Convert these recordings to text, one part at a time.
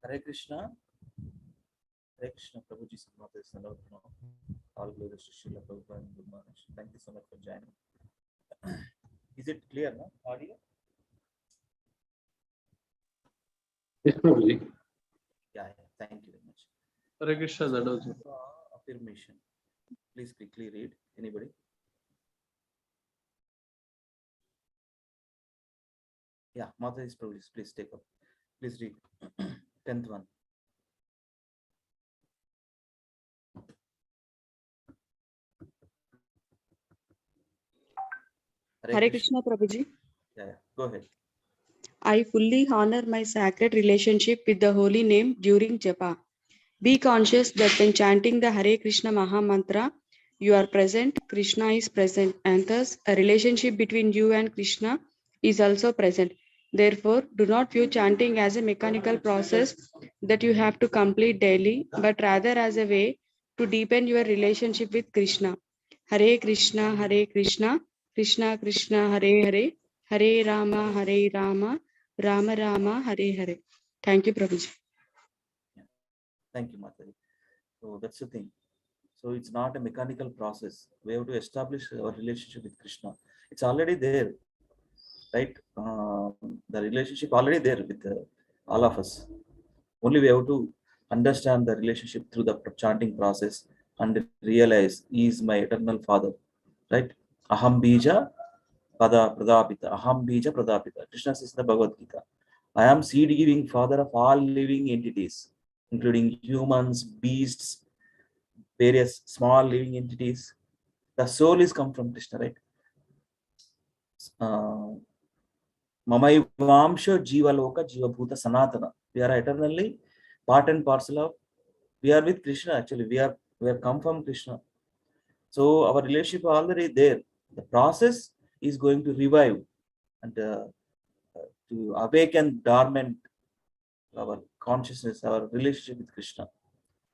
Hare Krishna. Hare Krishna, Prabhuji Samata is allowed now. All glories to Srila Prabhupada and Guru Maharaj. Thank you so much for joining. Is it clear now? Audio? Yes, Prabhuji. Yeah, thank you very much. Hare Krishna, Dada. Affirmation. Please quickly read. Anybody? Yeah, Mother is Prabhuji. Please take up. Please read. 10th one. Hare Krishna, Prabhuji. Yeah, go ahead. I fully honor my sacred relationship with the holy name during Japa. Be conscious that when chanting the Hare Krishna Maha Mantra, you are present, Krishna is present, and thus a relationship between you and Krishna is also present. Therefore, do not view chanting as a mechanical process that you have to complete daily, but rather as a way to deepen your relationship with Krishna. Hare Krishna, Krishna Krishna, Hare Hare, Hare Rama, Rama Rama, Hare Hare. Thank you, Prabhuji. Thank you, Mataji. So that's the thing. So it's not a mechanical process. We have to establish our relationship with Krishna. It's already there, right? The relationship already there with all of us. Only we have to understand the relationship through the chanting process and realize he is my eternal father, right? Aham bija pada pradapita. Aham bija pradapita. Krishna says in the Bhagavad-Gita, I am seed-giving father of all living entities, including humans, beasts, various small living entities. The soul is come from Krishna, right? Mamaivamsha jiva loka jiva bhuta sanatana. We are eternally part and parcel of. We are with Krishna. Actually, we have come from Krishna. So our relationship already there. The process is going to revive and to awaken dormant our consciousness, our relationship with Krishna.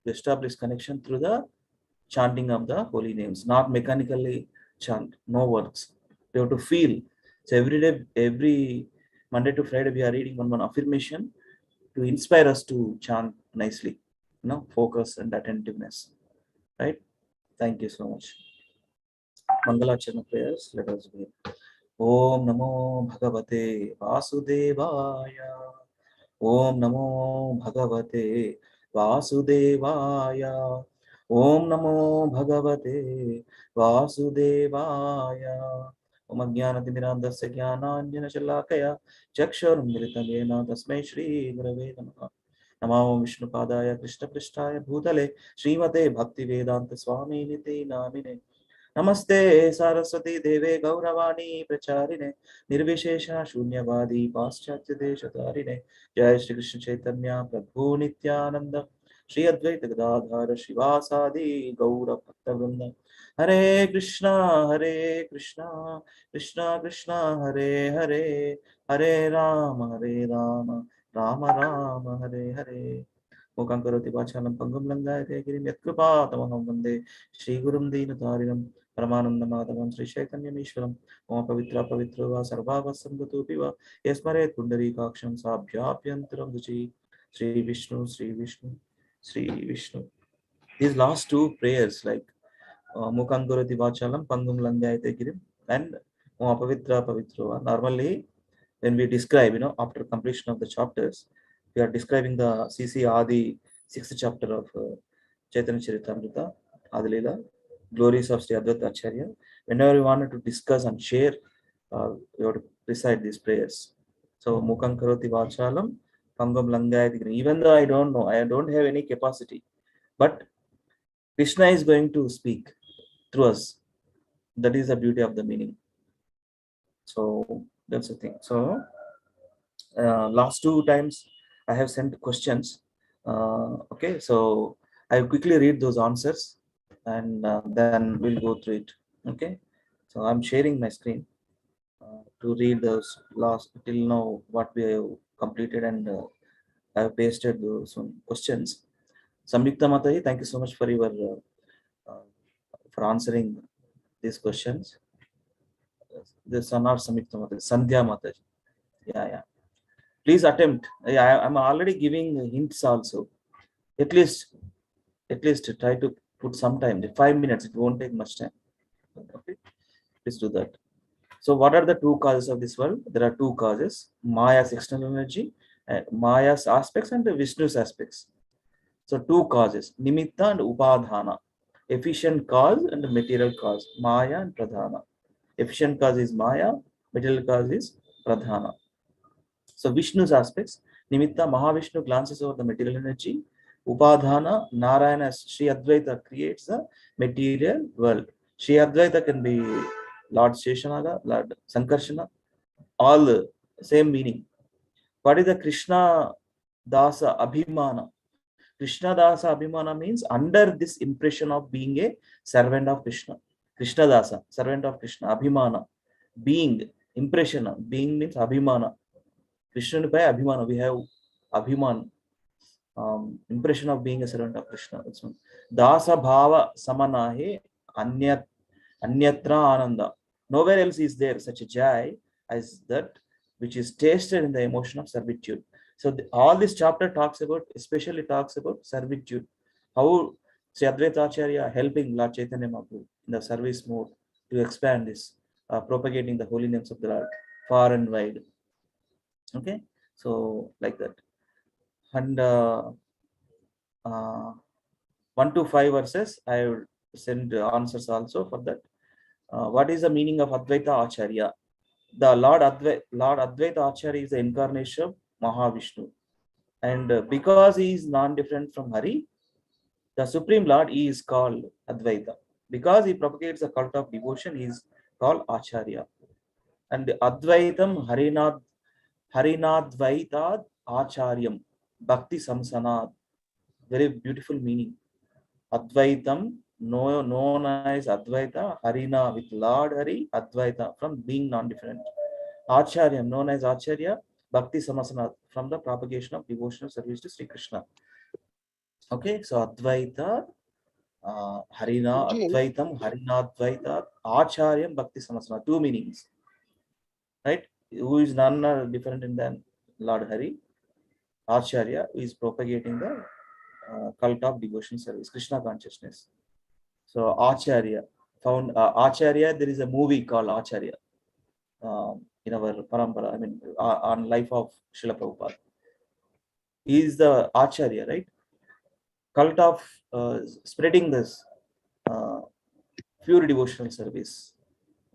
To establish connection through the chanting of the holy names, not mechanically chant, no words. We have to feel. So every day, every Monday to Friday, we are reading one affirmation to inspire us to chant nicely, focus and attentiveness. Right? Thank you so much. Mangalacharna prayers, let us begin. Om Namo Bhagavate Vasudevaya. Om Namo Bhagavate Vasudevaya. Om Namo Bhagavate Vasudevaya. Om Ajnanatimirandasya Jnananjana Shalakaya Chakshurumilitam Yena Tasmai Shri Gurave Namaha. Namo Vishnu Padaya Krishna Prishtaya Bhutale Srimate Bhakti Vedanta Swami Niti Namine. Namaste Saraswati Deve Gauravani Pracharine Nirvishesha Shunyavadi Paschatya Deshatarine Jai Shri Krishna Chaitanya Prabhu Nityananda Shri Advaita Gadadhara Shivasadi Gaura Bhaktavrinda. Hare Krishna, Krishna Krishna, Hare Hare, Hare Rama, Rama Rama, Hare Hare. Mukhaṁ karoti vācālam pangam langāyate girim yatkrupatamaham vande Shri Gurum Dīnatarinam Paramananda Madhavam Sri Chaitanyam Ishwaram Om Pavitra Pavitro Va Sarvava Sangatupi Va Yasmaret Pundarikaksham Sabhyapyantaram Duchi Sri Vishnu, Sri Vishnu, Sri Vishnu. These last two prayers, like Mukhaṁ karoti vācālam pangam langāyate girim and Om Pavitra Pavitro Va. Normally, when we describe, after completion of the chapters, we are describing the CC Adi 6th chapter of Chaitanya Charitamrita, Adilila, glories of Sri Advaita Acharya. Whenever we wanted to discuss and share, we have to recite these prayers. So, Mukhaṁ karoti vācālam, pangam langāyati. Even though I don't know, I don't have any capacity, but Krishna is going to speak through us. That is the beauty of the meaning. So, that's the thing. So, last two times I have sent questions. Okay, so I'll quickly read those answers and then we'll go through it. Okay, so I'm sharing my screen to read those last till now what we have completed, and I have pasted those questions. Samyukta Mataji, thank you so much for your for answering these questions. This are not Samyukta Mataji, Sandhya Mataji. Yeah. Please attempt. I'm already giving hints also. At least try to put some time. 5 minutes. It won't take much time. Okay. Please do that. So what are the two causes of this world? There are two causes: Maya's external energy, Maya's aspects, and Vishnu's aspects. So two causes: Nimitta and Upadhana. Efficient cause and material cause. Maya and Pradhana. Efficient cause is Maya. Material cause is Pradhana. So Vishnu's aspects: Nimitta, Mahavishnu glances over the material energy. Upadhana, Narayana, Sri Advaita creates the material world. Sri Advaita can be Lord Sheshanaga, Lord Sankarshana, all the same meaning. What is the Krishna Dasa Abhimana? Krishna Dasa Abhimana means under this impression of being a servant of Krishna. Krishna Dasa, servant of Krishna. Abhimana, being, impression. Being means Abhimana. Krishna by Abhimana, we have Abhiman, impression of being a servant of Krishna. Dasa Bhava Samanahe Anyatra Ananda. Nowhere else is there such a joy as that which is tasted in the emotion of servitude. So all this chapter talks about, especially talks about servitude. How Sri Advaita Acharya helping Lord Chaitanya Mahaprabhu in the service mode to expand this, propagating the holy names of the Lord far and wide. Okay, so like that. And 1 to 5 verses, I will send answers also for that. What is the meaning of Advaita Acharya? The Lord Advaita Acharya is the incarnation of Mahavishnu. And because he is non-different from Hari, the Supreme Lord, he is called Advaita. Because he propagates the cult of devotion, he is called Acharya. And Advaitam Harinadvaitad Acharyam Bhakti Samsanad. Very beautiful meaning. Advaitam, known as Advaita, Harina with Lord Hari, Advaita from being non-different. Acharyam, known as Acharya, Bhakti Samasana, from the propagation of devotional service to Sri Krishna. Okay, so Advaita, Harina, Advaitam, Harina, Advaita, Acharyam, Bhakti Samasana, two meanings. Right? Who is none different than Lord Hari, Acharya, who is propagating the cult of devotion service, Krishna consciousness. So Acharya, found Acharya, there is a movie called Acharya in our parampara, I mean, on life of Srila Prabhupada. He is the Acharya, right? Cult of spreading this pure devotional service.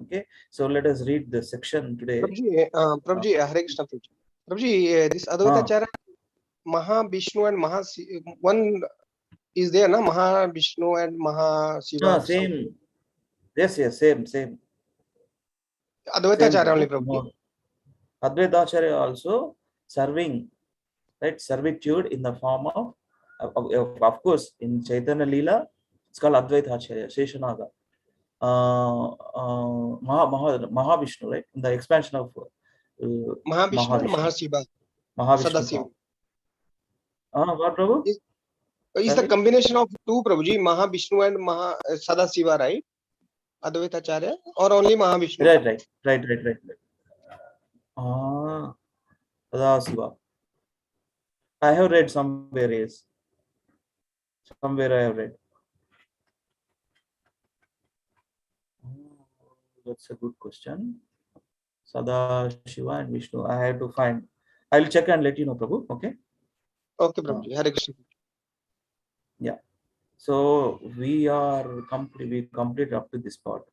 Okay, so let us read the section today. Prabhuji, Hare Krishna. Prabhuji, this Advaita Acharya, Mahavishnu and one is there, na? Mahavishnu and Mahashiva. Same. Yes, same. Advaita Acharya only, Prabhuji. Advaita Acharya also serving, right? Servitude in the form of course, in Chaitanya Leela, it's called Advaita Acharya, Sheshanaga. Mahavishnu, right? In the expansion of Mahavishnu and Mahashiva. Mahavishnu. What, Prabhu? Is the combination of two, Prabhuji, Mahavishnu and Sadasiva, right? Advaita Acharya, or only Mahavishnu? Right. Sadasiva. I have read somewhere, yes. Somewhere I have read. That's a good question. Sadashiva and Vishnu. I have to find. I will check and let you know, Prabhu. Okay. Okay, Prabhuji. Hare Krishna. Yeah. So we complete up to this part.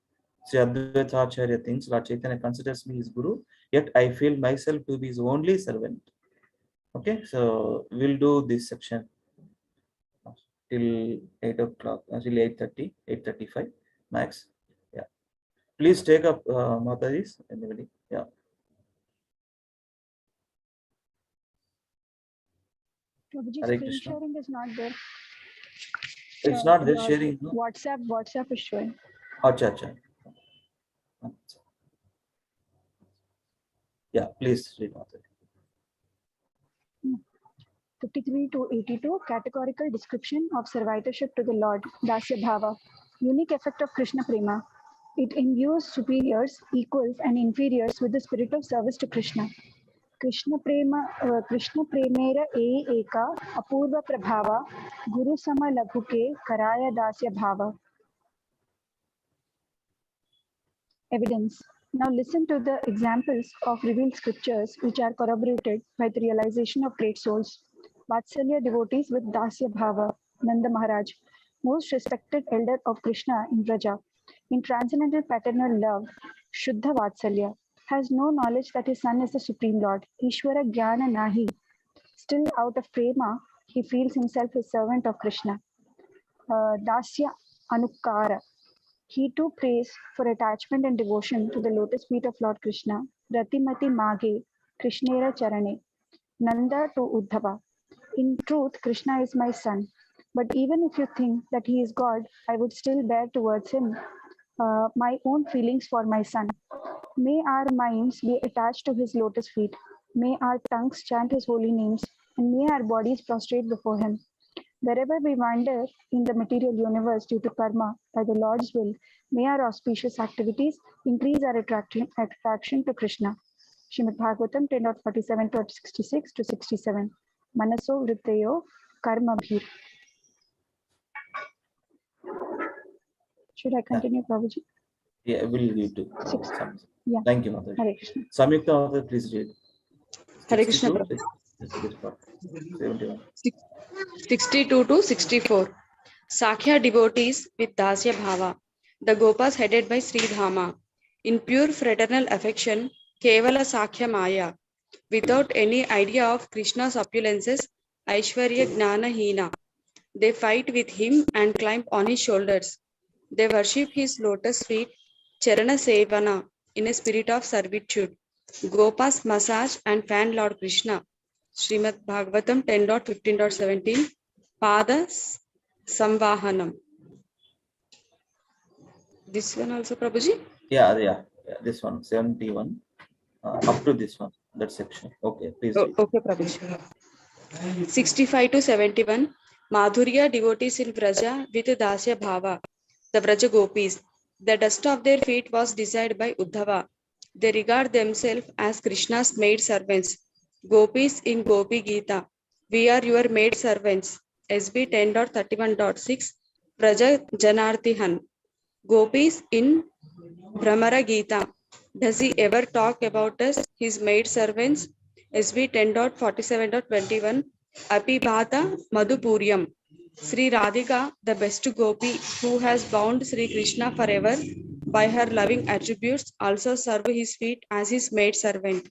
Sri Advaita Acharya thinks Lord Chaitanya considers me his guru, yet I feel myself to be his only servant. Okay, so we'll do this section till 8 o'clock, until 8:30, 8:35 max. Yeah. Please take up Mataji's, anybody. Yeah. Screen sharing is not there. It's not there, sharing. No? WhatsApp is showing. Acha. Yeah, please read Mataji. 53 to 82, categorical description of servitorship to the Lord, Dasya Bhava, unique effect of Krishna Prema. It imbues superiors, equals, and inferiors with the spirit of service to Krishna. Krishna premera eka apurva prabhava guru sama laghuke karaya dasya bhava. Evidence. Now listen to the examples of revealed scriptures which are corroborated by the realization of great souls. Vatsalya devotees with Dasya Bhava. Nanda Maharaj, most respected elder of Krishna in Vraja, in transcendental paternal love, Shuddha Vatsalya, has no knowledge that his son is the Supreme Lord. Ishwara Jnana Nahi. Still out of prema, he feels himself a servant of Krishna. Dasya Anukara. He too prays for attachment and devotion to the lotus feet of Lord Krishna. Ratimati Mage, Krishnera Charane. Nanda to Uddhava. In truth, Krishna is my son. But even if you think that he is God, I would still bear towards him my own feelings for my son. May our minds be attached to his lotus feet. May our tongues chant his holy names, and may our bodies prostrate before him. Wherever we wander in the material universe due to karma, by the Lord's will, may our auspicious activities increase our attraction to Krishna. Srimad Bhagavatam 10.47 66 to 67. Manaso Vritteyo Karma Bhir. Should I continue, Prabhuji? Yeah, we'll read to. Yeah. Thank you, Mother. Hare Krishna. Samyukta Mother, please read. Hare Krishna. 71. 62 to 64. Sakhya devotees with Dasya Bhava. The Gopas headed by Sri Dhama. In pure fraternal affection, Kevala Sakhya Maya. Without any idea of Krishna's opulences, Aishwarya Gnana Hina. They fight with him and climb on his shoulders. They worship his lotus feet, Charana Sevana, in a spirit of servitude. Gopas massage and fan Lord Krishna. Srimad Bhagavatam 10.15.17. Pada Samvahanam. This one also, Prabhuji? Yeah, this one, 71. Up to this one, that section. Okay, please read. Okay, Prabhuji. 65 to 71. Madhurya devotees in Vraja with Dasya Bhava. The Vraja Gopis. The dust of their feet was desired by Uddhava. They regard themselves as Krishna's maid servants. Gopis in Gopi Gita. We are your maid servants. SB 10.31.6. Vraja Janartihan. Gopis in Brahmara Gita. Does he ever talk about us, his maid servants? SB 10.47.21. Apibhata Madhupuriam. Sri Radhika, the best gopi who has bound Sri Krishna forever by her loving attributes, also serve his feet as his maid servant.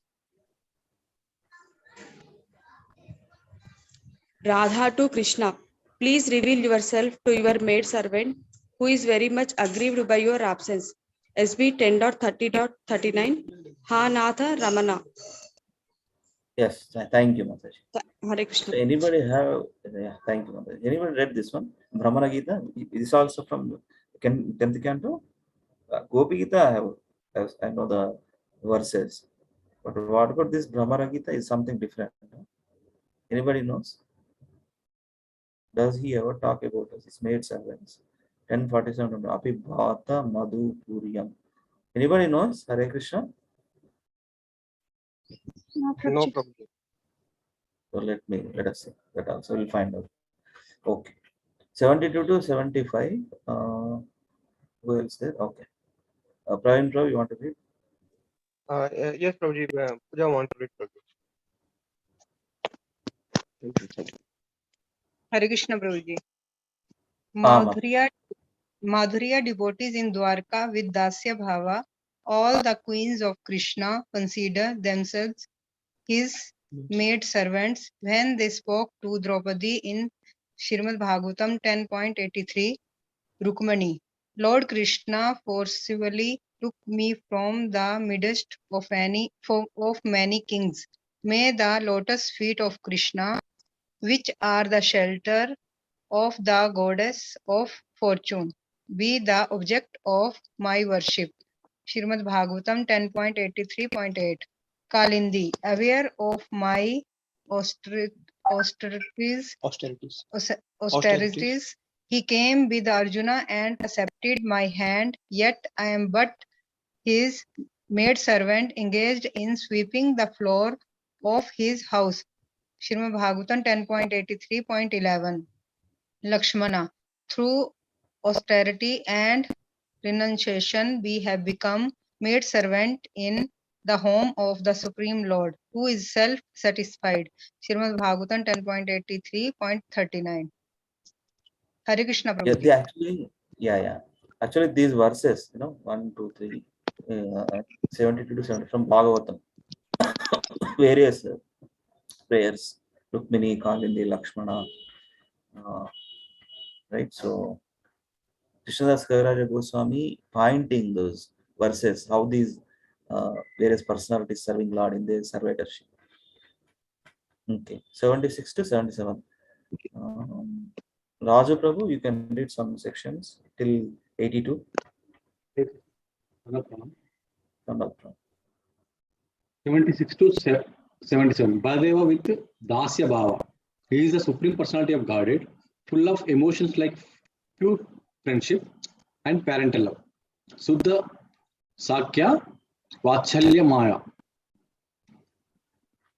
Radha to Krishna, please reveal yourself to your maid servant who is very much aggrieved by your absence. SB 10.30.39. Ha Natha Ramana. Yes, thank you, Mataji. Hare Krishna. So anybody have, thank you, Mataji. Anybody read this one? Brahmana Gita? Is also from 10th canto? Gopi Gita, I know the verses. But what about this Brahmana Gita is something different. Anybody knows? Does he ever talk about us? His maid servants. 1047. Apibhata Madhu Puriyam. Anybody knows? Hare Krishna? No, No Prabhuji. problem. So let us see. That also we'll find out. Okay. 72 to 75. Who else there? Okay. Praveen Prabhu, you want to read? Yes, Prabhuji. Puja want to read, Prabhuji. Thank you. Hare Krishna Prabhuji. Ma. Madhurya devotees in Dwarka with Dasya Bhava, all the queens of Krishna consider themselves his maid servants when they spoke to Draupadi in Srimad Bhagavatam 10.83. Rukmani, Lord Krishna forcibly took me from the midst of many kings. May the lotus feet of Krishna, which are the shelter of the goddess of fortune, be the object of my worship. Srimad Bhagavatam 10.83.8. Kalindi, aware of my austerities, he came with Arjuna and accepted my hand, yet I am but his maid servant engaged in sweeping the floor of his house. Srimad Bhagavatam 10.83.11. Lakshmana, through austerity and renunciation, we have become made servant in the home of the Supreme Lord, who is self-satisfied. Srimad Bhagavatam 10.83.39. Hare Krishna Yeah, Prabhuji. they actually, yeah. Actually, these verses, 1, 2, 3, 72 to 70 from Bhagavatam, various prayers, Rukmini, Kalindi, Lakshmana, right? So, Krishnadas Kaviraja Goswami pointing those verses, how these various personalities serving Lord in their servitorship. Okay, 76 to 77. Raju Prabhu, you can read some sections till 82. From 76 to 77. Baladeva with Dasya Bhava. He is the supreme personality of Godhead, full of emotions like pure friendship and parental love. Suddha Sakya Vachalya Maya.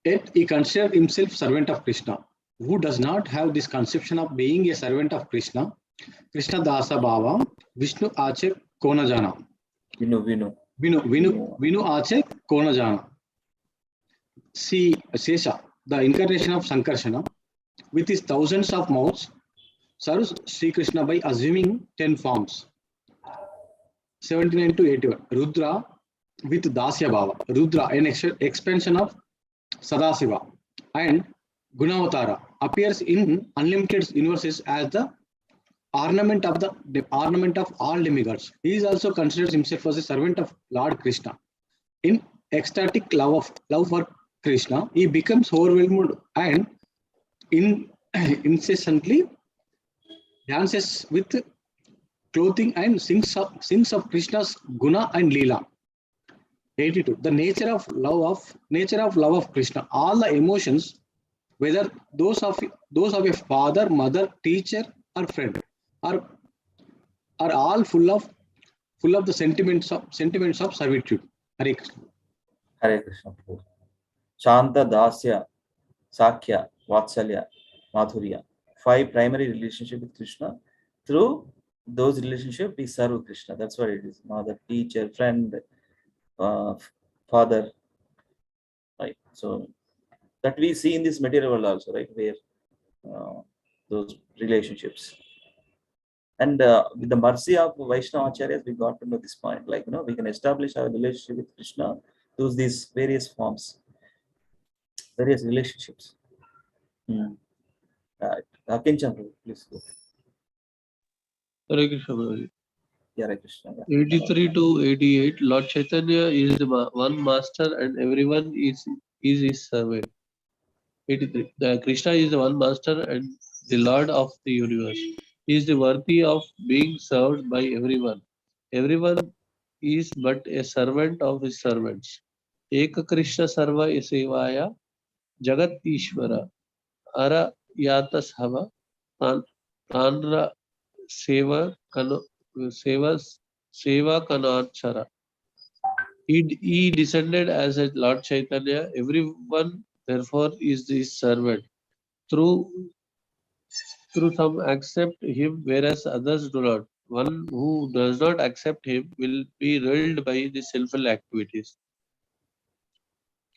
Yet he considered himself servant of Krishna. Who does not have this conception of being a servant of Krishna? Krishna Dasa Bhava, Vishnu Ache Kona Jana. Vinu. Vinu Ache Kona Jana. See Sesha, the incarnation of Sankarsana, with his thousands of mouths, serves Sri Krishna by assuming 10 forms. 79 to 81. Rudra with Dasya Bhava. Rudra, an expansion of Sadasiva, and Gunavatara appears in unlimited universes as the ornament of all demigods. He is also considers himself as a servant of Lord Krishna. In ecstatic love for Krishna, he becomes overwhelmed and incessantly dances with clothing and sings of Krishna's guna and leela. 82. The nature of love of Krishna. All the emotions, whether those of a father, mother, teacher, or friend, are all full of the sentiments of servitude. Hare Krishna. Hare Krishna. Shanta, Dasya, Sakya, Vatsalya, Madhurya. 5 primary relationships with Krishna. Through those relationships, we serve Krishna. That's what it is. Mother, teacher, friend, father. Right. So that we see in this material world also, right? Where those relationships. And with the mercy of Vaishnava Acharyas, we got to know this point. Like, we can establish our relationship with Krishna through these various forms, various relationships. Right. Kinchan, please go. Hare Krishna Prabhuji. Yeah, Hare Krishna. Yeah. 83 to 88. Lord Chaitanya is the one master and everyone is his servant. 83. Krishna is the one master and the Lord of the universe. He is the worthy of being served by everyone. Everyone is but a servant of his servants. Eka Krishna Sarva Sevaya Jagat Ishvara Ara Yatas Hava Tanra Seva Kanachara. He descended as a Lord Chaitanya. Everyone therefore is his servant. Through some accept him, whereas others do not. One who does not accept him will be ruled by the sinful activities.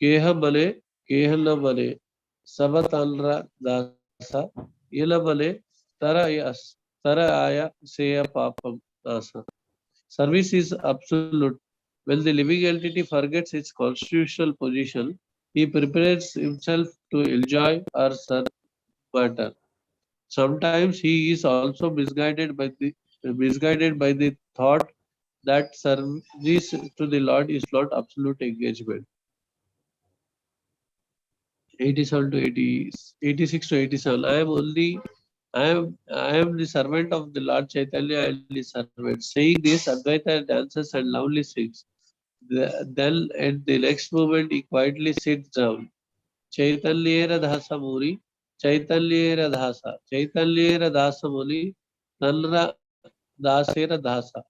Keha bale, keha na bale, sabatanra dasa, ila bale, tara aya seya papam dasa. Service is absolute. When the living entity forgets its constitutional position, he prepares himself to enjoy or serve matter. Sometimes he is also misguided by the thought that service to the Lord is not absolute engagement. 87 to 80, 86 to 87. I am the servant of the Lord Chaitanya and the servant. Saying this, Advaita dances and loudly sings. Then at the next moment he quietly sits down. Chaitanyera dhasa muri, Chaitanyera dhasa, Chaitanyera dhasa muli, Tanra dasera dhasa.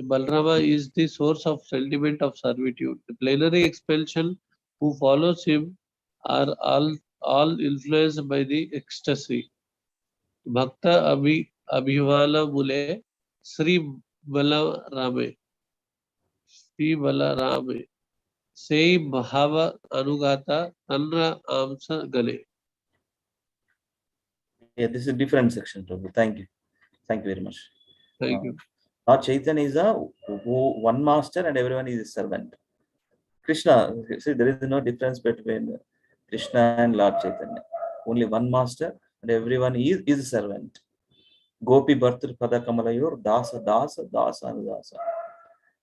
Balrama is the source of sentiment of servitude. The plenary expulsion who follows him are all influenced by the ecstasy. Bhakta Abhivala Mule Sri Balarame. Sri Balarame. Sei Bhava Anugata Tanra Amsa Gale. Yeah, this is a different section, Prabhu. Thank you. Thank you very much. Thank you. Lord Chaitanya is one master and everyone is a servant. Krishna, see, there is no difference between Krishna and Lord Chaitanya. Only one master and everyone is a servant. Gopi Bhartar Pada Kamalayor Dasa Dasa Dasa Dasa.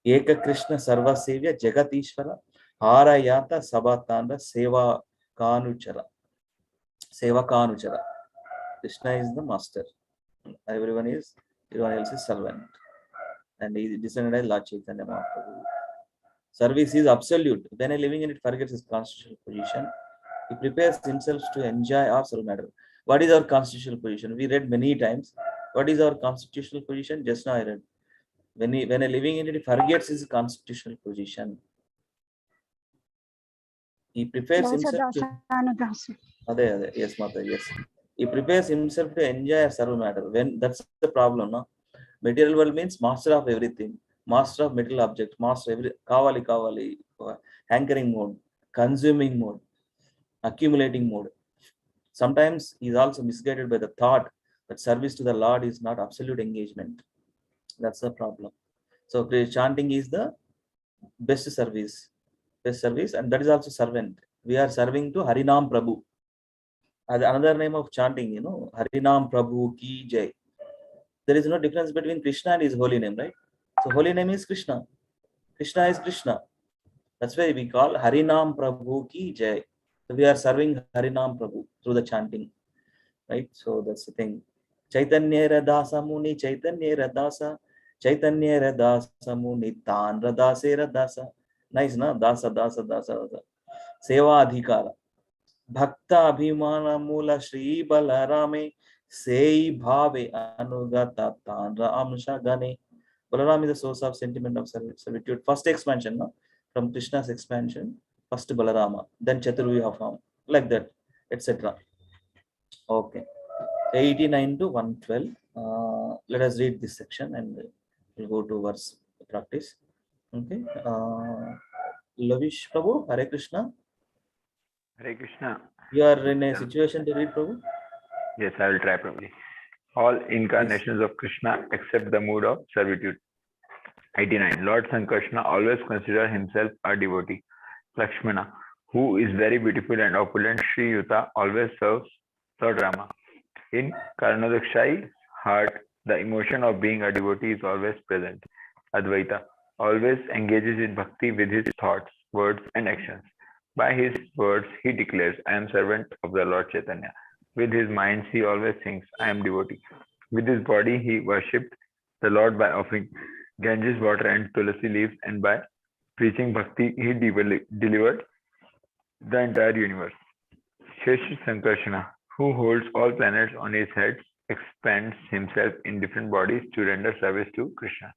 Eka Krishna Sarva Sevya Jagatishvara Harayata Sabatanda Seva Kanuchara. Seva Kanuchara. Krishna is the master. Everyone else is servant. And he descended as Lord Chaitanya Mahaprabhu. Service is absolute. When a living unit forgets his constitutional position, he prepares himself to enjoy our soul matter. What is our constitutional position? We read many times. What is our constitutional position? Just now I read. When a living entity forgets his constitutional position, he prepares himself to. Yes, Mata, yes. He prepares himself to enjoy a serve matter. When that's the problem, no? Material world means master of everything, master of material object, master every kavali, hankering mode, consuming mode, accumulating mode. Sometimes he is also misguided by the thought that service to the Lord is not absolute engagement. That's the problem. So chanting is the best service, and that is also servant. We are serving to Harinam Prabhu. Another name of chanting, Harinam Prabhu Ki Jai. There is no difference between Krishna and his holy name, right? So holy name is Krishna. Krishna is Krishna. That's why we call Harinam Prabhu Ki Jai. So we are serving Harinam Prabhu through the chanting, right? So that's the thing. Chaitanya Radasa Muni, Chaitanya Radasa, Chaitanya Radasa Muni, Tan Radase Radasa. Nice, na? Dasa, Dasa, Dasa, Dasa. Seva Adhikara. Bhakta Abhimana Mula Shri Balarame, Sei Bhave Anugata Tanra Amsha Gane. Balaram is the source of sentiment of servitude. First expansion, no? From Krishna's expansion, first Balarama, then Chaturvyuha form, like that, etc. Okay. 89 to 112. Let us read this section and we'll go to verse practice. Okay. Lavish Prabhu, Hare Krishna. Hare Krishna. You are in a situation to read, Prabhu? Yes, I will try, Prabhuji. All incarnations of Krishna except the mood of servitude. 89. Lord Sankrishna always considers himself a devotee. Lakshmana, who is very beautiful and opulent, Sri Yuta always serves Lord Rama. In Karnodakshai's heart, the emotion of being a devotee is always present. Advaita always engages in bhakti with his thoughts, words, and actions. By his words, he declares, I am servant of the Lord Chaitanya. With his mind, he always thinks, I am devotee. With his body, he worshipped the Lord by offering Ganges water and tulsi leaves, and by preaching bhakti, he delivered the entire universe. Shesh Sankarshana, who holds all planets on his head, expands himself in different bodies to render service to Krishna.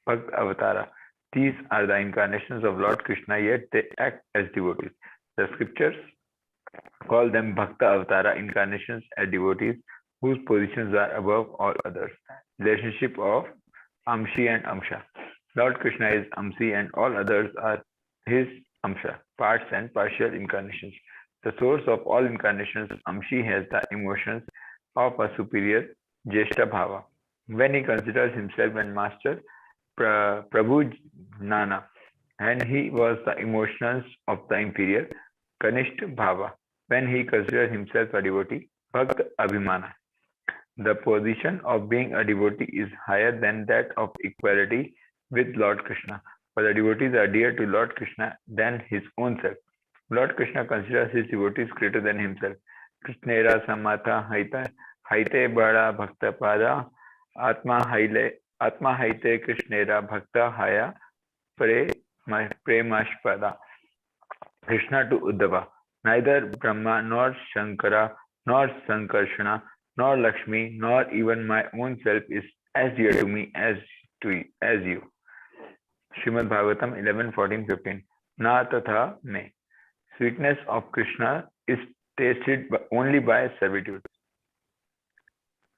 Bhakt Avatara. These are the incarnations of Lord Krishna, yet they act as devotees. The scriptures call them Bhakta Avatara, incarnations as devotees whose positions are above all others. Relationship of Amshi and Amsha. Lord Krishna is Amsi and all others are his Amsha, parts and partial incarnations. The source of all incarnations, Amshi, has the emotions of a superior Jeshta Bhava. When he considers himself and master, Prabhu Nana, and he was the emotions of the inferior Kanishta Bhava. When he considers himself a devotee, Bhakt Abhimana. The position of being a devotee is higher than that of equality with Lord Krishna, for the devotees are dear to Lord Krishna than his own self. Lord Krishna considers his devotees greater than himself. Krishnera Samatha Haite Bada Bhakta Pada Atma Haite Krishnera Bhakta Haya Premashpada. Krishna to Uddhava. Neither Brahma nor Shankara nor Sankarshana nor Lakshmi nor even my own self is as dear to me as you. Srimad Bhagavatam 11, 14, 15. Na tatha me. Sweetness of Krishna is tasted only by servitude,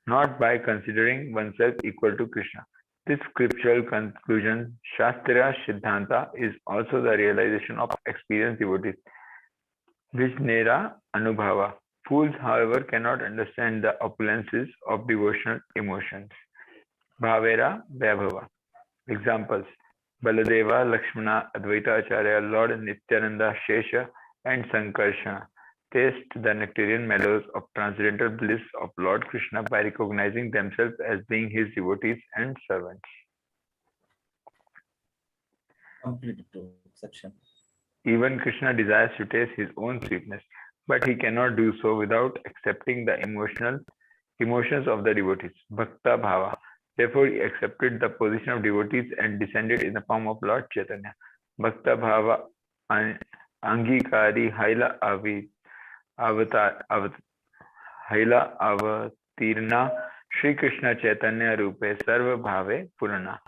not by considering oneself equal to Krishna. This scriptural conclusion, Shastra Siddhanta, is also the realization of experienced devotees. Vijnera Anubhava. Fools, however, cannot understand the opulences of devotional emotions. Bhavera Vaibhava. Examples: Baladeva, Lakshmana, Advaita Acharya, Lord Nityananda, Shesha, and Sankarsana taste the nectarian mellows of transcendental bliss of Lord Krishna by recognizing themselves as being his devotees and servants. Completed section. Even Krishna desires to taste his own sweetness, but he cannot do so without accepting the emotions of the devotees. Bhakta Bhava. Therefore, he accepted the position of devotees and descended in the form of Lord Chaitanya. Bhakta Bhava Angikari Haila Haila Avatirna Sri Krishna Chaitanya Rupe Sarva Bhave Purana.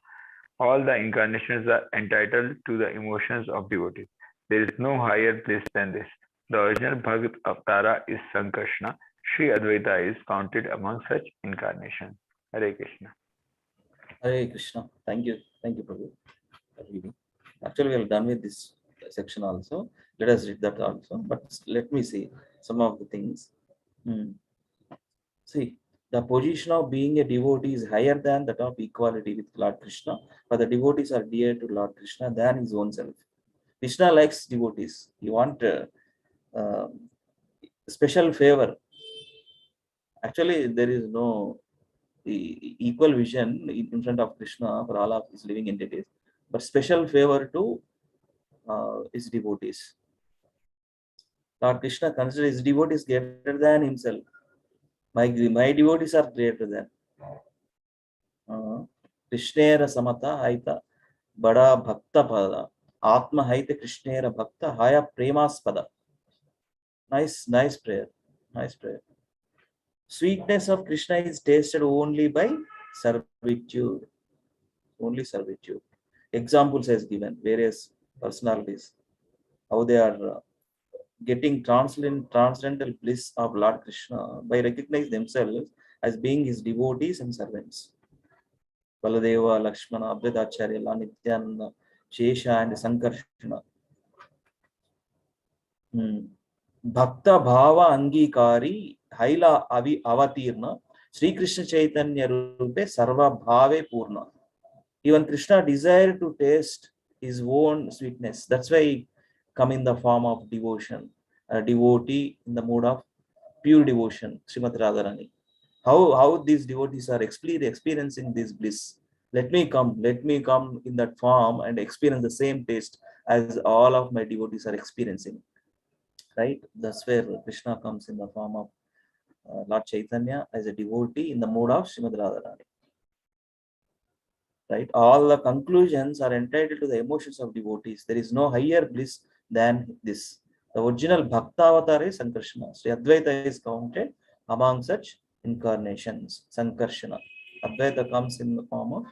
All the incarnations are entitled to the emotions of devotees. There is no higher bliss than this. The original Bhagat Avatara is Sankarshana. Sri Advaita is counted among such incarnations. Hare Krishna. Hare Krishna. Thank you, Prabhu, for reading. Actually, we are done with this section also. Let us read that also. But let me see some of the things. See, the position of being a devotee is higher than that of equality with Lord Krishna, but the devotees are dear to Lord Krishna than his own self. Krishna likes devotees. He wants special favor. Actually, there is no equal vision in front of Krishna for all of his living entities, but special favor to his devotees. Lord Krishna considers his devotees greater than himself. My devotees are greater than. Krishnera samata haita bada bhakta pada atma haita Krishnera bhakta haya premaspada. Nice prayer. Nice prayer. Sweetness of Krishna is tasted only by servitude. Only servitude. Examples has given various personalities, how they are getting transcendental bliss of Lord Krishna by recognizing themselves as being his devotees and servants. Baladeva, Lakshmana, Abhyadacharya, Nityananda, Shesha, and Sankarshana. Bhakta Bhava Angikari Haila Avi Avatirna Sri Krishna Chaitanya Rupe Sarva Bhave Purna. Even Krishna desired to taste his own sweetness. That's why he come in the form of devotion, a devotee in the mode of pure devotion, Srimati Radharani. How these devotees are experiencing this bliss. Let me come in that form and experience the same taste as all of my devotees are experiencing. Right? That's where Krishna comes in the form of Lord Chaitanya as a devotee in the mode of Srimati Radharani. Right? All the conclusions are entitled to the emotions of devotees. There is no higher bliss than this. The original Bhakta avatar is Sankarshana. Sri Advaita is counted among such incarnations. Sankarshana. Advaita comes in the form of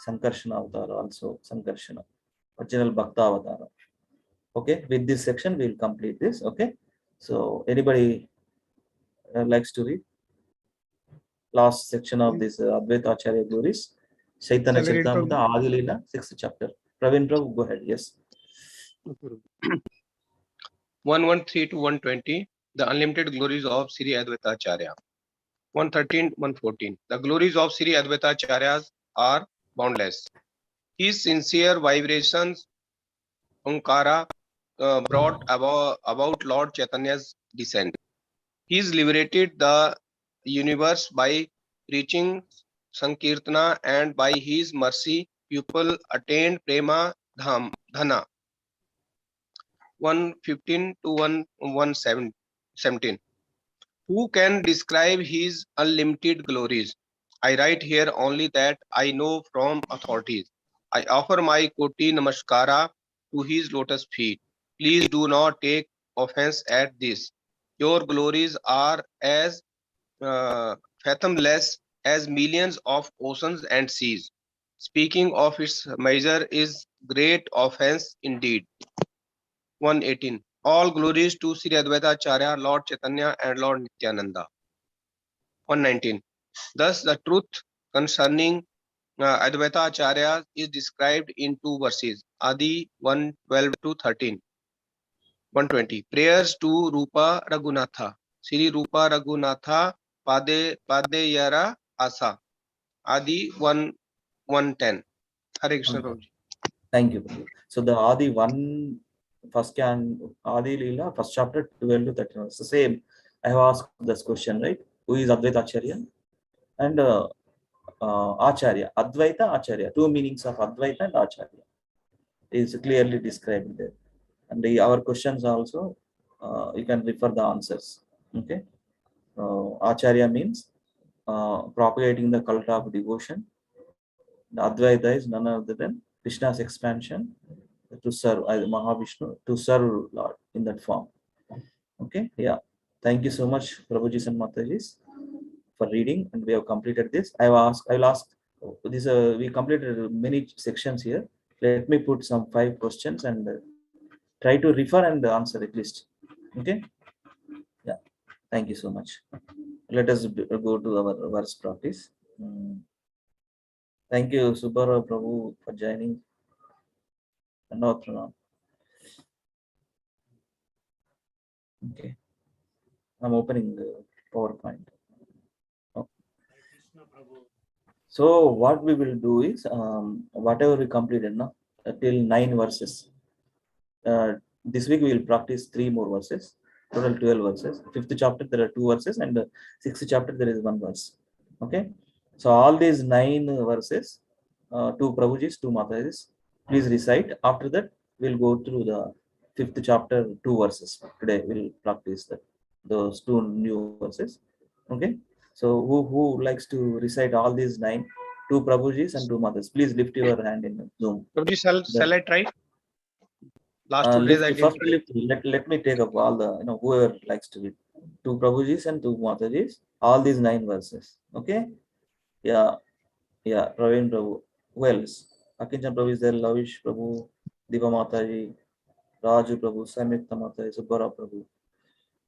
Sankarshana avatar also. Sankarshana. Original Bhakta avatar. Okay, with this section we will complete this. Okay, so anybody likes to read last section of this Advaita Acharya glories, Chaitanya Charitamrita Adi Leela, 6th chapter. Praveen Prabhu, go ahead. Yes. 113 to 120, the unlimited glories of Sri Advaita Acharya. 113, 114. The glories of Sri Advaita Acharyas are boundless. His sincere vibrations, Onkara, brought about Lord Chaitanya's descent. He's liberated the universe by preaching Sankirtana, and by his mercy, people attained Prema Dhana. 115 to 117. Who can describe his unlimited glories? I write here only that I know from authorities. I offer my koti namaskara to his lotus feet. Please do not take offense at this. Your glories are as fathomless as millions of oceans and seas. Speaking of its measure is great offense indeed. 118. All glories to Sri Advaita Acharya, Lord Chaitanya and Lord Nityananda. 119. Thus the truth concerning Advaita Acharya is described in two verses, Adi 1:12 to 13. 120. Prayers to Rupa Raghunatha. Sri Rupa Raghunatha Padeyara Asa. Adi 1:10. Hare Krishna Prabhuji. Thank you, Prabhu. So the Adi 1, Adi Leela, first chapter 12 to 13. It's the same. I have asked this question, right? Who is Advaita Acharya? And Acharya. Advaita Acharya. Two meanings of Advaita and Acharya is clearly described there. And our questions also, you can refer the answers. Okay. Acharya means propagating the cult of devotion. The Advaita is none other than Krishna's expansion to serve as Mahavishnu, to serve Lord in that form. Okay, yeah. Thank you so much, Prabhuji and Matajis, for reading, and we have completed this. I will ask this. We completed many sections here. Let me put some 5 questions and try to refer and answer at least. Okay. Yeah. Thank you so much. Let us go to our verse practice. Thank you, Subhara Prabhu, for joining. Okay. I'm opening the PowerPoint. Okay. So what we will do is, whatever we completed now, till 9 verses. This week we will practice 3 more verses, total 12 verses. 5th chapter there are 2 verses, and 6th chapter there is 1 verse. Okay. So all these 9 verses, 2 Prabhujis, 2 Matajis, please recite. After that, we'll go through the 5th chapter, 2 verses. Today we'll practice those 2 new verses. Okay. So who likes to recite all these 9, 2 Prabhujis and 2 Matajis? Please lift your hand in Zoom. Prabhuji, shall I try? Last 2 days I did. First, let me take up all the, whoever likes to read. 2 Prabhujis and 2 Matajis, all these 9 verses. Okay. Yeah. Praveen Prabhu. Who else? Akinchan Prabhu is there, Lavish Prabhu, Diva Mataji, Raju Prabhu, Samyukta Mataji, Subbara Prabhu.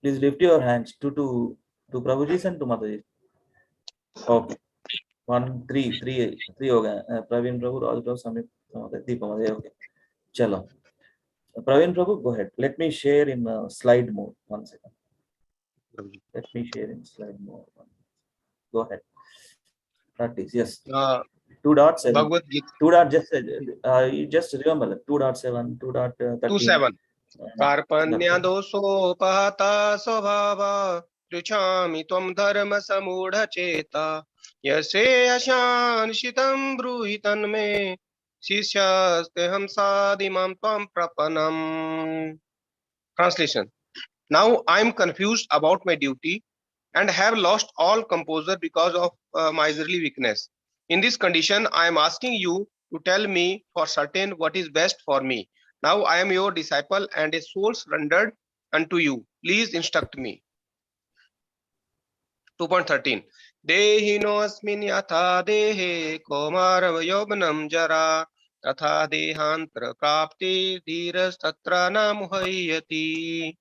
Please lift your hands. 2 Prabhujis and 2 Matajis. Okay. 1, 3 हो गए. Praveen Prabhu, Raju Prabhu, Samyukta Mataji, Deepa Mataji. Okay. Chalo. Praveen Prabhu, go ahead. Let me share in slide mode. 1 second. Let me share in slide mode. Go ahead. Practice. Yes. 2.7. Bhagavad-Gita. 2. Just remember 2.7, 2.13. 2.7. Karpanya dosopahata svabhava pruchami tvam dharma samudha cheta yase ashan shitam bruhitan me sisyaste ham sadimam tvam prapanam. Translation. Now I am confused about my duty and have lost all composure because of miserly weakness. In this condition, I am asking you to tell me for certain what is best for me. Now I am your disciple and a soul surrendered unto you. Please instruct me. 2.13. Dehino asmin yatha dehe komarav yobnam jara tatha dehantra prapti dhiras tatra na muhayyati.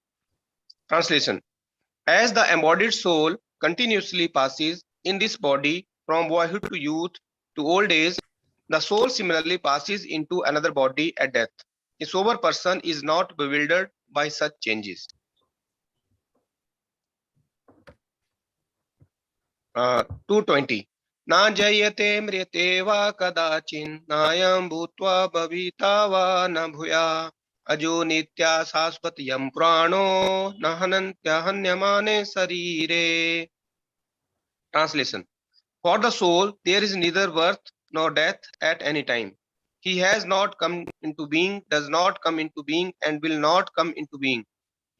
Translation. As the embodied soul continuously passes in this body from boyhood to youth to old age, the soul similarly passes into another body at death. A sober person is not bewildered by such changes. 220. Na jayate mriyate va kadachin nayam bhutva bhavita va na bhuya ajo nitya sasvatiyam prano nahanantya hanyamane sarire. Translation. For the soul, there is neither birth nor death at any time. He has not come into being, does not come into being, and will not come into being.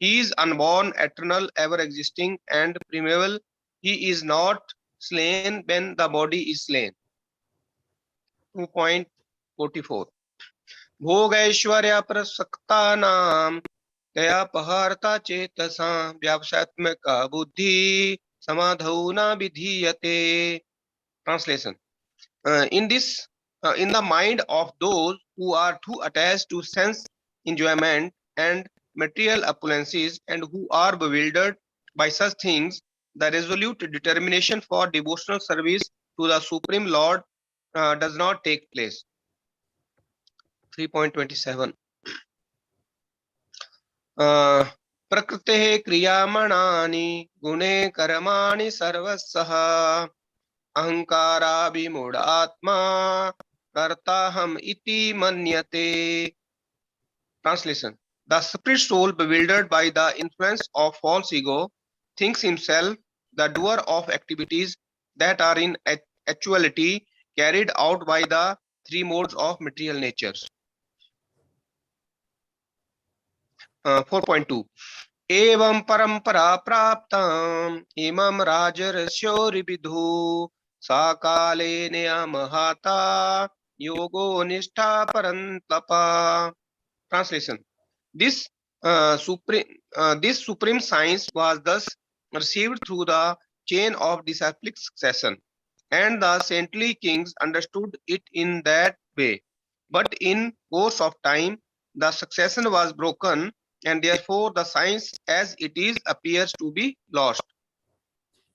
He is unborn, eternal, ever-existing, and primeval. He is not slain when the body is slain. 2.44. Bhogaishwarya prasaktanam daya paharta chetasa vyavasatmaka buddhi samadhauna vidhiyate. Translation. In the mind of those who are too attached to sense enjoyment and material opulences and who are bewildered by such things, the resolute determination for devotional service to the Supreme Lord does not take place. 3.27 प्रकृतेः क्रियामणानि गुणे कर्माणि सर्वशः अहंकाराभिमूढ़ आत्मा कर्ताहम इति मन्यते. Translation: The spirit soul, bewildered by the influence of false ego, thinks himself the doer of activities that are in actuality carried out by the three modes of material natures. 4.2 एवं परंपरा प्राप्तम् इमं राजर्षयोर्विदुः सा काले नियमहाता योगो निष्ठा परन्तप. Translation: This supreme science was thus received through the chain of disciplic succession, and the saintly kings understood it in that way. But in course of time, the succession was broken, and therefore the science as it is appears to be lost.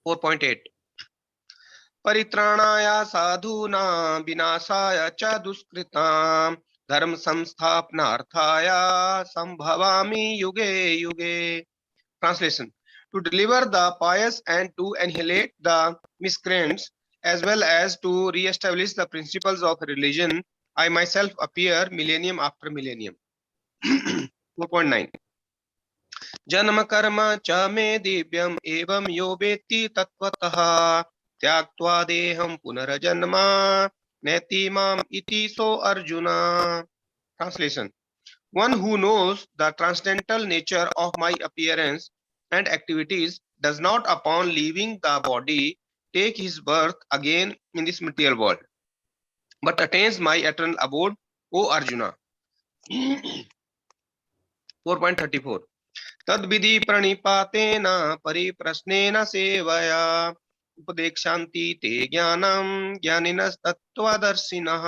4.8 परित्राणाय साधूनां विनाशाय च दुष्कृतां धर्म संस्थापनार्थाय संभवामि युगे युगे. Translation: To deliver the pious and to annihilate the miscreants, as well as to re-establish the principles of religion, I myself appear millennium after millennium. 4.9 जन्म कर्म च मे दिव्यम एवं यो वेत्ति तत्वतः त्याक्त्वा देहं पुनर्जन्म नेति माम इति सो arjuna. Translation: One who knows the transcendental nature of my appearance and activities does not, upon leaving the body, take his birth again in this material world, but attains my eternal abode, O Arjuna. 4.34 तद्विधि प्रणिपातेन परिप्रश्नेन सेवया उपदेक्षान्ति ते ज्ञानं ज्ञानिनस्तत्त्वदर्शिनः.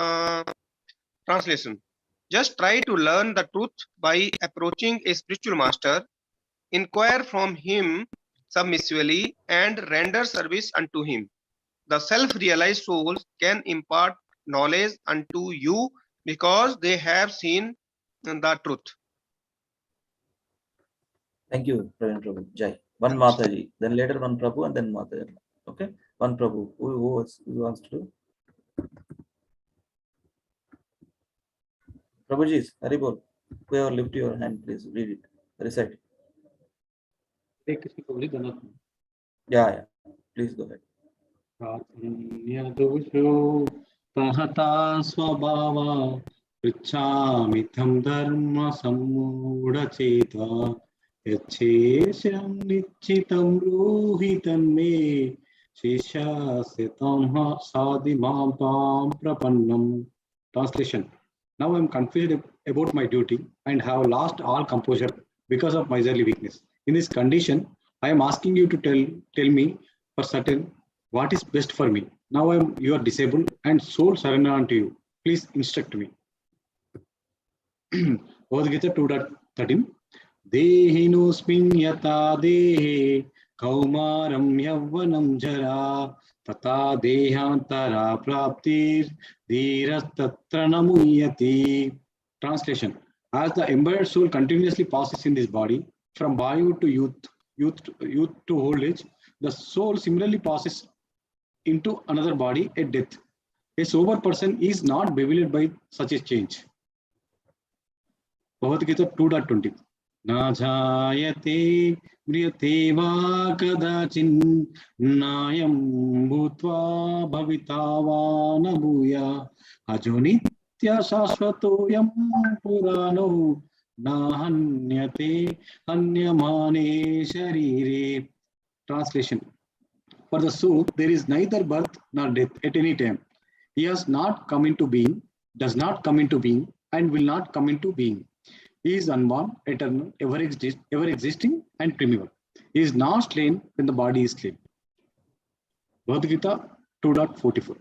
Translation: Just try to learn the truth by approaching a spiritual master, inquire from him submissively, and render service unto him. The self-realized souls can impart knowledge unto you because they have seen the truth. Thank you, Praveen Prabhu. Jai. One Mataji, then later one Prabhu, and then Mataji. Okay, one Prabhu. Who wants to do? Prabhuji, Haribol. Whoever lift your hand, please read it. Recite. Yeah. Please go ahead. Pahata swabhava prichamitam dharma sammudacheta yachesham nichitam ruhitan me shishyasetam sadimam tam prapannam. Translation: Now I am confused about my duty and have lost all composure because of miserly weakness. In this condition, I am asking you to tell me for certain what is best for me. Now you are disabled and soul surrender unto you. Please instruct me. Bhagavad-Gita 2.13 Dehinosmin yata dehe kaumaram yavvanam jara tata dehantara praptir dhiras tatra namuyati. Translation: As the embodied soul continuously passes in this body from boyhood to youth to old age, the soul similarly passes into another body at death. A sober person is not bewildered by such a change. Bhagavad-Gita 2.20 Na jayate mriyate va kadachin nayam bhutva bhavitava na bhuya ajonitya sashvatoyam purano nahanyate hanyamane sharire. Translation: For the soul, there is neither birth nor death at any time. He has not come into being, does not come into being, and will not come into being. He is unborn, eternal, ever existing, and primeval. He is not slain when the body is slain. Bhagavad-Gita 2.44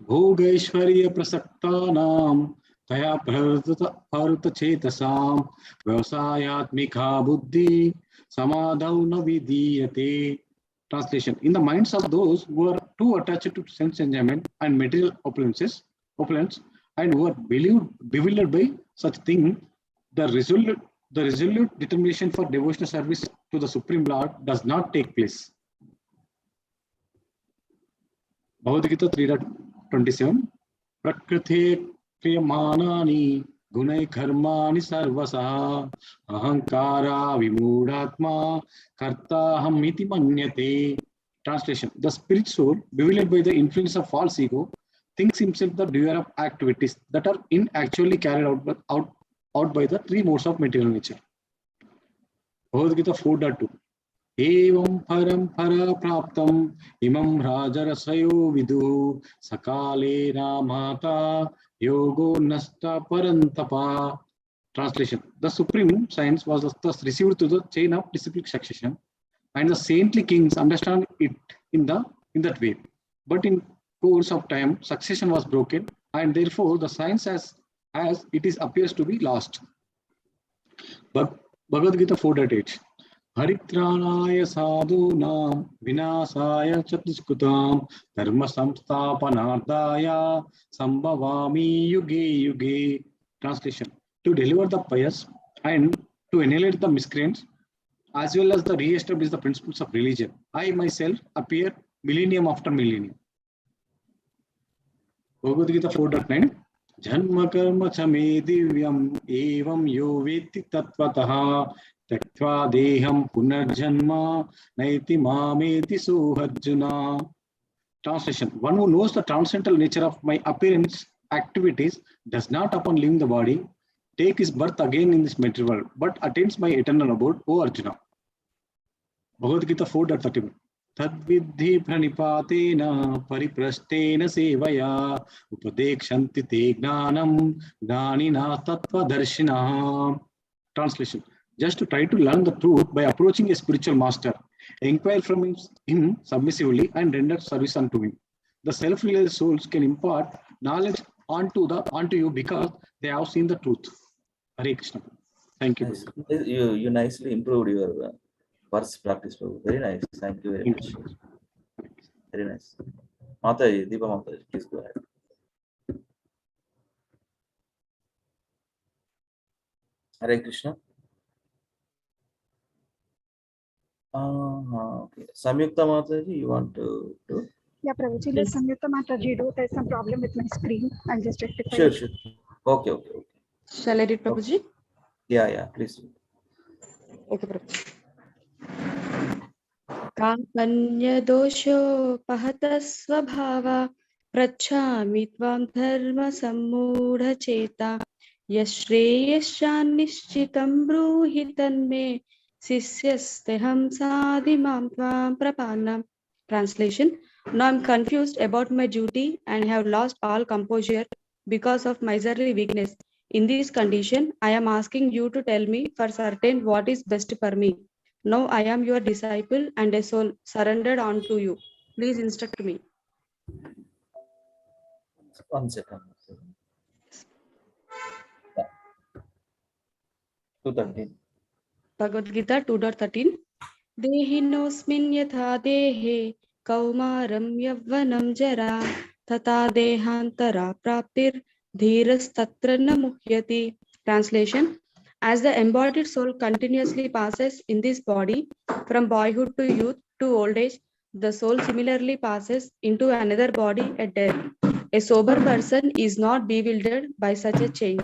Bhogeshwarya prasaktanam तया प्रवृत्त चेतसां व्यवसायात्मिका बुद्धि समाधौ न विधीयते. Translation: in the minds of those who are too attached to sense enjoyment and material opulence, and who are bewildered by such things, the resolute determination for devotional service to the Supreme Lord does not take place. Bhagavad-Gita 3.27 Prakriti kriyamānāni gunai karmāni sarvasah ahankara vimūಢātmā kartāham iti manyate. Translation: the spirit soul, bewildered by the influence of false ego, thinks himself the doer of activities that are inactually carried out by the three modes of material nature. Bhagavad-Gita 4.2 Evam param para praptam imam rajarasvayo vidu sakale ramata yogo nasta parantapa. Translation: the supreme science was thus received to the chain of disciplic succession, and the saintly kings understand it in that way. But in course of time, succession was broken, and therefore the science as it is appears to be lost. Bhagavad Gita 4.8 Haritranaya sadhunam vinasaya chatuskutam dharma samsthapanardaya sambhavami yuge yuge. Translation: to deliver the pious and to annihilate the miscreants, as well as to re-establish the principles of religion, I myself appear millennium after millennium. Bhagavad Gita 4.9 Janma karma chame divyam evam yo veti tattvataha taktva deham punarjanma naiti mameti suharjuna. Translation: one who knows the transcendental nature of my appearance activities does not, upon leaving the body, take his birth again in this material world, but attains my eternal abode, O Arjuna. Bhagavad Gita 4.31 Tadvidhi pranipatena pariprashtena sevaya upadekshanti te gnanam gnanina tattva darshina. Translation: just to try to learn the truth by approaching a spiritual master, inquire from him submissively and render service unto him. The self-realized souls can impart knowledge onto you because they have seen the truth. Hare Krishna. Thank you. Nice. You nicely improved your verse practice, Prabhu. Very nice. Thank you very much. Very nice. Mataji, Deepa Mataji, please go ahead. Hare Krishna. Okay. Samyukta Mataji, you want to do? Yeah, Prabhuji, let Samyukta Mataji do. There's some problem with my screen. I'll just rectify Sure, it. sure. Okay. Shall I read, Prabhuji? Yeah, please. Okay, Prabhuji. Kampanya dosho pahata svabhava prachami tvam dharma sammudha cheta yashreyashan nishchitam bruhi tanme sisyasteham sadimam tvam prapanam. Translation: now I am confused about my duty and have lost all composure because of miserly weakness. In this condition, I am asking you to tell me for certain what is best for me. Now I am your disciple and a soul surrendered unto you. Please instruct me. 1 second. 2:13. Bhagavad Gita 2.13 Dehinosmin yatha dehe kaumaram yavvanam jara tata dehantara praptir dhiras tatra na muhyati. Translation: as the embodied soul continuously passes in this body from boyhood to youth to old age, the soul similarly passes into another body at death. A sober person is not bewildered by such a change.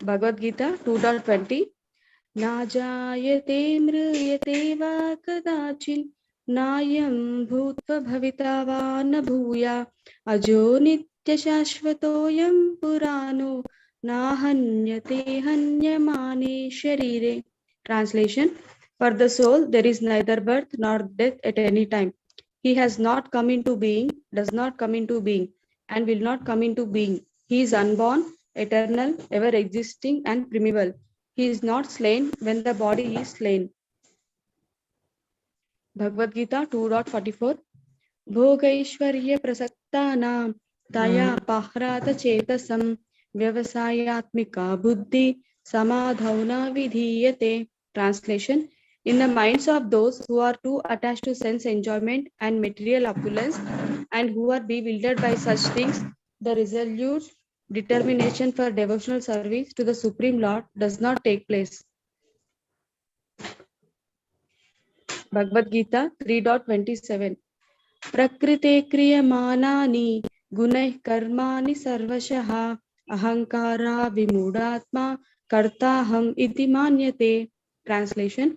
Bhagavad Gita 2.20 Najayate mriyate va kadachin nayam bhutva bhavita va na bhuya ajo nitya shashvatoyam purano nahanyate hanyamane sharire. Translation: for the soul there is neither birth nor death at any time. He has not come into being, does not come into being, and will not come into being. He is unborn, eternal, ever existing, and primeval. He is not slain when the body is slain. Bhagavad Gita 2.44 भोगैश्वर्य प्रसक्तानां तया पाह्रात चेतसं व्यवसायात्मिका बुद्धि समाधौ न विधीयते. Translation: in the minds of those who are too attached to sense enjoyment and material opulence and who are bewildered by such things, the resolute determination for devotional service to the Supreme Lord does not take place. Bhagavad-Gita 3.27 प्रकृते क्रियमाणानि गुणैः कर्माणि सर्वशः अहंकारा विमूढात्मा कर्ताहम् इति मन्यते. Translation: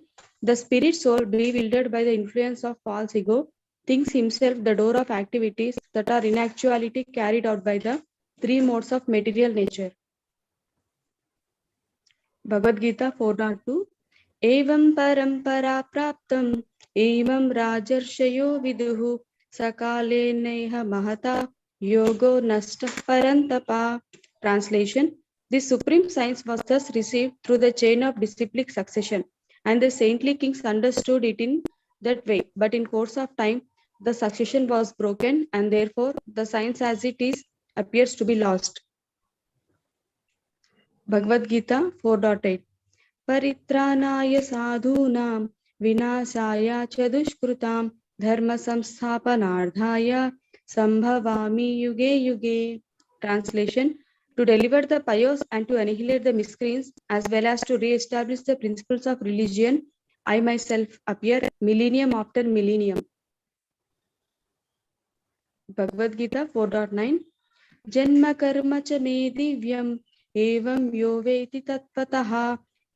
the spirit soul, bewildered by the influence of false ego, thinks himself the door of activities that are in actuality carried out by the three modes of material nature. Bhagavad Gita 4.2 एवं परंपरा प्राप्तम् एवं राजर्षयो विदुः सकाले नेह महता yogo nastah parantapa. Translation: this supreme science was thus received through the chain of disciplic succession, and the saintly kings understood it in that way. But in course of time, the succession was broken, and therefore the science as it is appears to be lost. Bhagavad Gita 4.8 परित्राणाय साधूनां विनाशाय च दुष्कृतां धर्म संस्थापनार्थाय संभवामि युगे युगे. Translation: to deliver the pious and to annihilate the miscreants, as well as to re-establish the principles of religion, I myself appear millennium after millennium. Bhagavad Gita 4.9 जन्म कर्म च मे दिव्यम् एवं यो वेति तत्त्वतः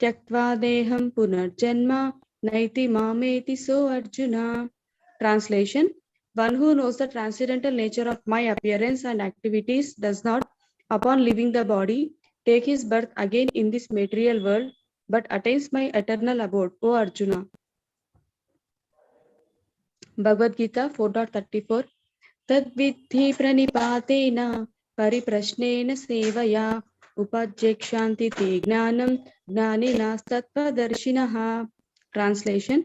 त्यक्त्वा देहं पुनर्जन्म नैति मामेति so Arjuna. Translation: one who knows the transcendental nature of my appearance and activities does not, upon leaving the body, take his birth again in this material world, but attains my eternal abode, O Arjuna. Bhagavad Gita 4.34 तद्विद्धि प्रणिपातेन परिप्रश्नेन सेवया उपजेक्ष्यन्ति ते ज्ञानं ज्ञानिनस्तत्त्वदर्शिनः. Translation: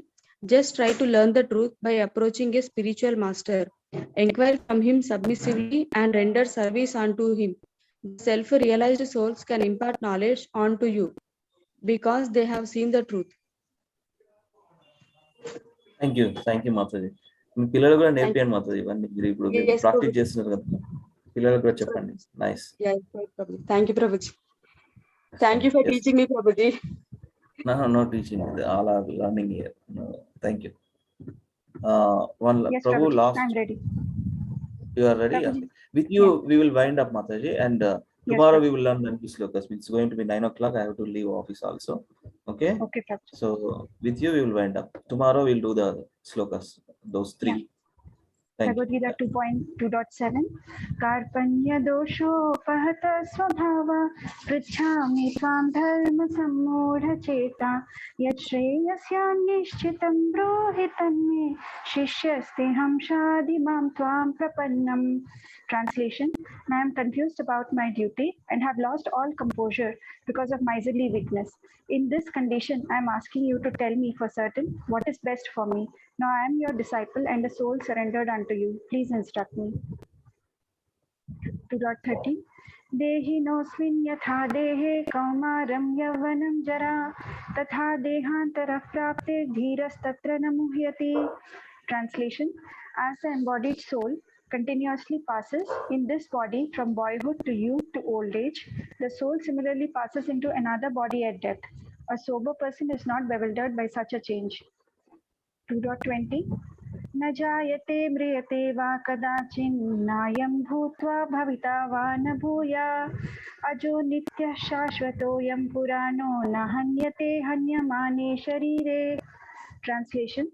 just try to learn the truth by approaching a spiritual master. Inquire from him submissively and render service unto him. The self-realized souls can impart knowledge onto you because they have seen the truth. Thank you Mataji. మీ పిల్లలు కూడా నేర్పియండి మాతాజీ, ఇవన్నీ మీరు ఇప్పుడు practice చేస్తున్నారు కదా, పిల్లలకు కూడా చెప్పండి. Nice. Thank you Prabhuji. Thank you for teaching me, Prabhuji. No teaching, all are learning here. No, thank you. One Yes, Prabhu, Prabhuji, last. I'm ready. You are ready? Prabhuji. Okay. With you, Yes. we will wind up, Mataji, and tomorrow we will learn the slokas. It's going to be 9 o'clock. I have to leave office also. Okay? Okay, Prabhuji. So with you, we will wind up. Tomorrow we'll do the slokas, those three. Thank you. Bhagavad-Gita 2.2.7 Karpanya doshopahat svabhava pritchami tvam dharma sammudha cheta yat shreyasyanishchitam brohitanme shishyasteham shadimam tvam prapannam. Translation: I am confused about my duty and have lost all composure because of miserly weakness. In this condition, I am asking you to tell me for certain what is best for me. Now I am your disciple and a soul surrendered unto you. Please instruct me. 2.30 Dehinosmin yatha dehe kaumaram yavanam jara tatha dehantara prapte dhiras tatra namuhyati. Translation: as the embodied soul continuously passes in this body from boyhood to youth to old age, the soul similarly passes into another body at death. A sober person is not bewildered by such a change. 2.20 न जायते म्रियते वा कदाचिन्नायं भूत्वा भविता वा न भूया अजो नित्यः शाश्वतोऽयं पुराणो न हन्यते हन्यमाने शरीरे. Translation: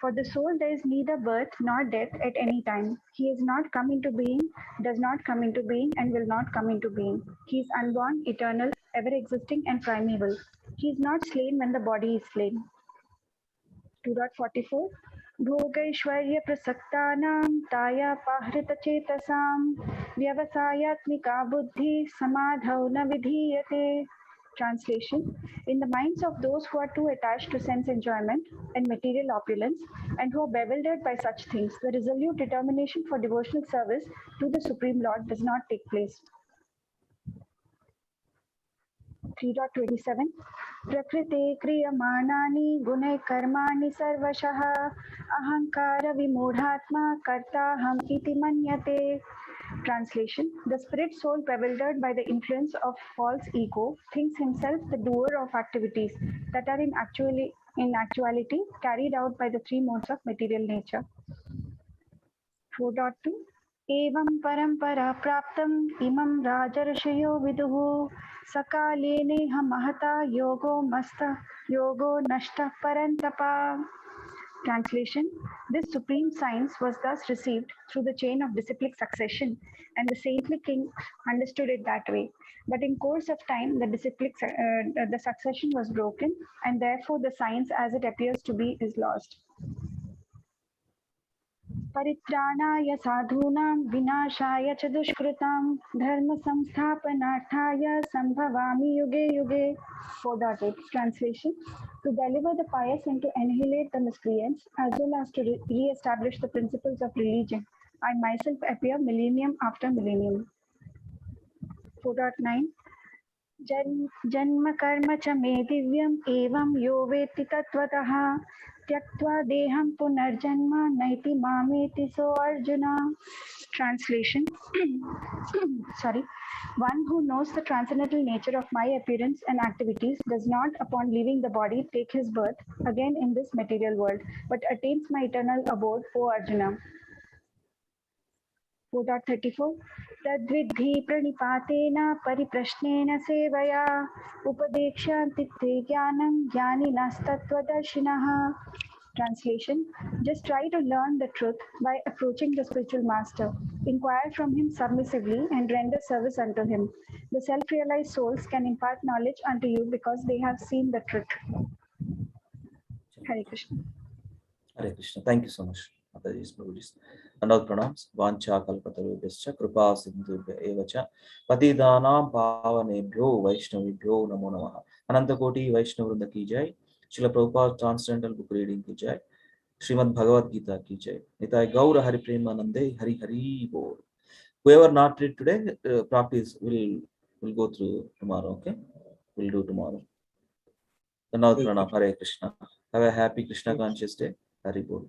for the soul there is neither birth nor death at any time. He is not come into being, does not come into being, and will not come into being. He is unborn, eternal, ever existing, and primeval. He is not slain when the body is slain. 2.44 भोगैश्वर्य प्रसक्तानां तायापाहृतचेतसां व्यवसायात्मिका बुद्धि समाधौ न विधीयते. Translation: in the minds of those who are too attached to sense enjoyment and material opulence, and who are bewildered by such things, the resolute determination for devotional service to the Supreme Lord does not take place. 3.27 Prakrite kriyamānāni gunai karmāni sarvashah ahankara vimodhatma kartaham iti manyate. Translation: the spirit soul, bewildered by the influence of false ego, thinks himself the doer of activities that are in actuality carried out by the three modes of material nature. 4.2 Evam parampara praptam imam rajarshyo viduhu sakaleneh mahata yogo nashta parantapa. Translation: this supreme science was thus received through the chain of disciplic succession, and the saintly king understood it that way. But in course of time, the succession was broken, and therefore the science as it appears to be is lost. परित्राणाय साधूनां विनाशाय च दुष्कृतां धर्म संस्थापनार्थाय संभवामि युगे युगे. 4.8 Translation: to deliver the pious and to annihilate the miscreants, as well as to re-establish the principles of religion, I myself appear millennium after millennium. 4.9 जन्म कर्म च मे दिव्यम् एवं यो वेत्ति तत्त्वतः त्यक्त्वा देहं पुनर्जन्म नैति मामेति सो arjuna. Translation: one who knows the transcendental nature of my appearance and activities does not, upon leaving the body, take his birth again in this material world, but attains my eternal abode, O Arjuna. 4.34 तद्विद्धि प्रणिपातेन परिप्रश्नेन सेवया उपदेक्ष्यन्ति ते ज्ञानं ज्ञानिनस्तत्त्वदर्शिनः. Translation: just try to learn the truth by approaching the spiritual master. Inquire from him submissively and render service unto him. The self-realized souls can impart knowledge unto you because they have seen the truth. Hare Krishna. Hare Krishna. Thank you so much, Mataji's Prabhuji's. And all pranams. Vancha kalpatarubhyascha kripa sindhubhya evacha patidanam pavanebhyo vaishnavibhyo namo namaha. Ananta Koti Vaishnav Vrinda ki jai. Srila Prabhupada Transcendental Book Reading ki jai. Srimad Bhagavad-Gita ki jai. Nitai Gaura Hari Premanande Hari Hari Bol. Whoever not read today, practice will go through tomorrow. Okay, we'll do tomorrow. Another pranam. Hare Krishna. Have a happy Krishna conscious day. Hari Bol.